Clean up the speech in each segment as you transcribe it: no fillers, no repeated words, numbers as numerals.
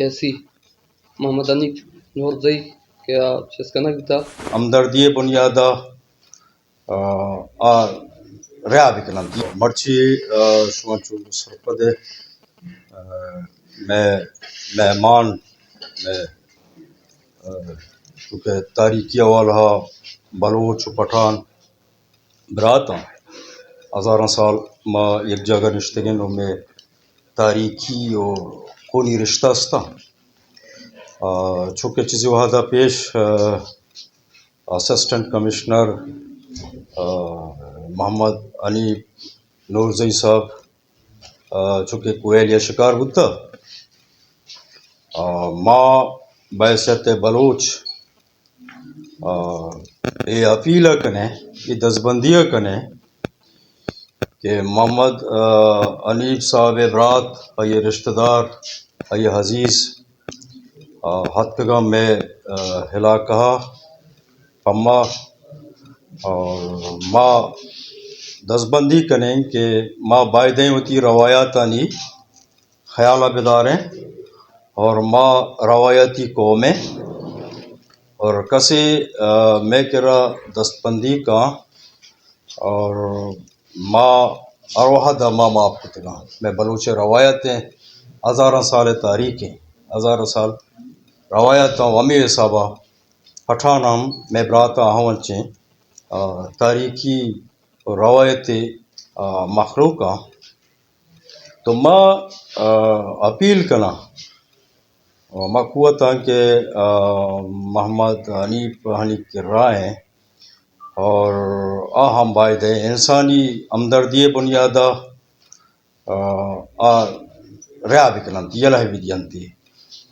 ایسی محمد حنیف نورزئی کہ چسکنک دا همدردی بنیادا ریا بکنن مرچی شما چون سرپده میں مہمان میں چونکہ تاریخی والها بلوچ و پٹھان براتا ہزارہ سال ما یک جگہ نشتگن و میں تاریخی و کونی رشتہ استا چونکہ چیزی وحدہ پیش اسسٹنٹ کمشنر محمد حنیف نورزئی صاحب چونکہ کویل یا شکار بودتا ما بحیثیت بلوچ یہ اپیلہ کنے یہ دزبندیہ کنے کہ محمد حنیف صاحب برات یہ رشتہ دار یہ عزیز حتگاہ میں ہلا کہا پما اور ما دزبندی کنیں کہ ما بائدیں ہوتی روایاتانی خیالہ بداریں اور ما روایتی قومیں اور کسی میں کرا دستبندی کا اور ما اروحہ دا ما معاف کتنا میں بلوچ روایتیں ہزارہ سال تاریخیں ہزارہ سال روایتاں ومی حسابہ پٹھانام میں براتا ہونچیں تاریخی روایت مخلوقہ تو ما اپیل کنا ما قوتاں کہ محمد حنیف کے رائیں اور ہم باید انسانی ہمدردی بنیادہ ریا بکنن یلہ بھی دینتی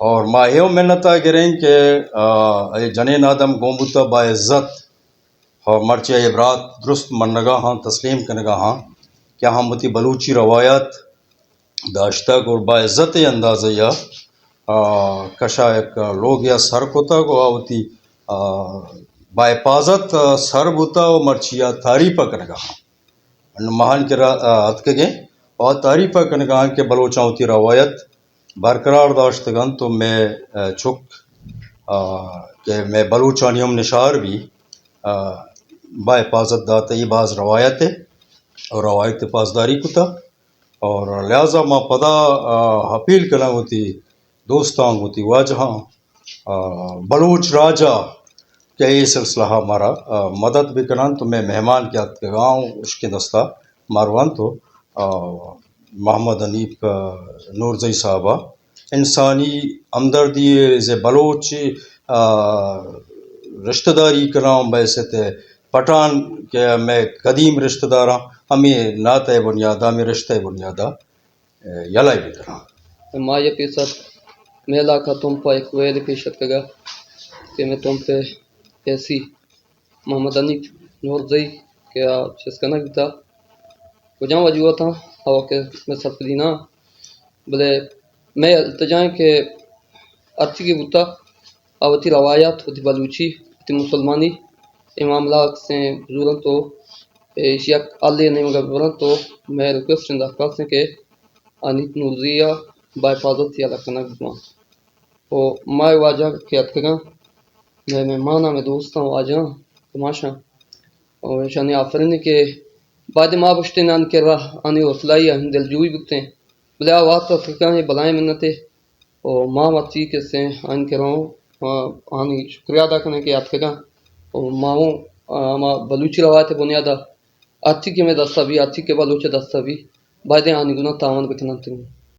اور ما یہ منتا کریں کہ جنین آدم گومبتا با عزت اور مرچہ عبرات درست منگا ہاں تسلیم کنگا ہاں کیا ہم بتی بلوچی روایات داشتہ اور با عزت اندازہ یا کشا ایک لوگ یا سر کوتا کو آوتی با حفاظت سر بوتا و مرچیا تعریفہ کنگا ہاں مہان کے اتکگے اور تعریفہ کنگا ہاں کہ بلوچاں ہوتی روایت برقرار داشتگان تو میں چک کہ میں بلوچانیوں نشار بھی با حفاظت داتا یہ بعض روایت ہے اور روایت پاسداری کتا اور لہذا ما پدا اپیل کنا ہوتی دوستاں ہوتی واجہاں بلوچ راجہ کہ یہ سلسلہ ہمارا مدد بھی کنان تو میں مہمان کے ہاتھ کے گاؤں اس کے دستہ ماروان تو محمد حنیف نورزئی صاحبہ انسانی ہمدردی سے بلوچ رشتہ داری کرام بحیثیت پٹھان کہ میں قدیم رشتہ داراں ہمیں ناتہ بنیادہ ہمیں رشتہ بنیادہ یلائی بھی کرام ما یہ پیسر میں علاقہ تم پا ایک ویل پیشت کگا کہ میں تم پہ ایسی محمد حنیف نورزئی کہ چسکنک دا کجاں وجوہ تھا ہوا کہ میں سب دینا بلے میں التجائیں کہ اچھی کی بتا آوتی روایات ہوتی بلوچی ہوتی مسلمانی امام لاکھ سے حضورن تو ایشیا آلے نہیں مگر برن تو میں ریکویسٹ انداز سے کہ حنیف نورزیہ با حفاظت یا لکنک دماغ تو مائے واجہ کے اتکگاں میں مہمانہ میں دوستاں واجہاں تماشا اور شانی آفرینی کے بعد ما بشتین آن کے راہ آنی حوصلائی آن دل جوئی بکتے ہیں بلے آوات اتکگاں یہ بلائیں منتے اور ماں مچی کے سے آن کے راہوں آنی شکریہ ادا کرنے کے اتکگاں اور ماہوں ما بلوچی روایت بنیادہ آتی کے میں دستا بھی آتی کے بلوچ دستا بھی بعد آنی گناہ تاون بکنن تنگوں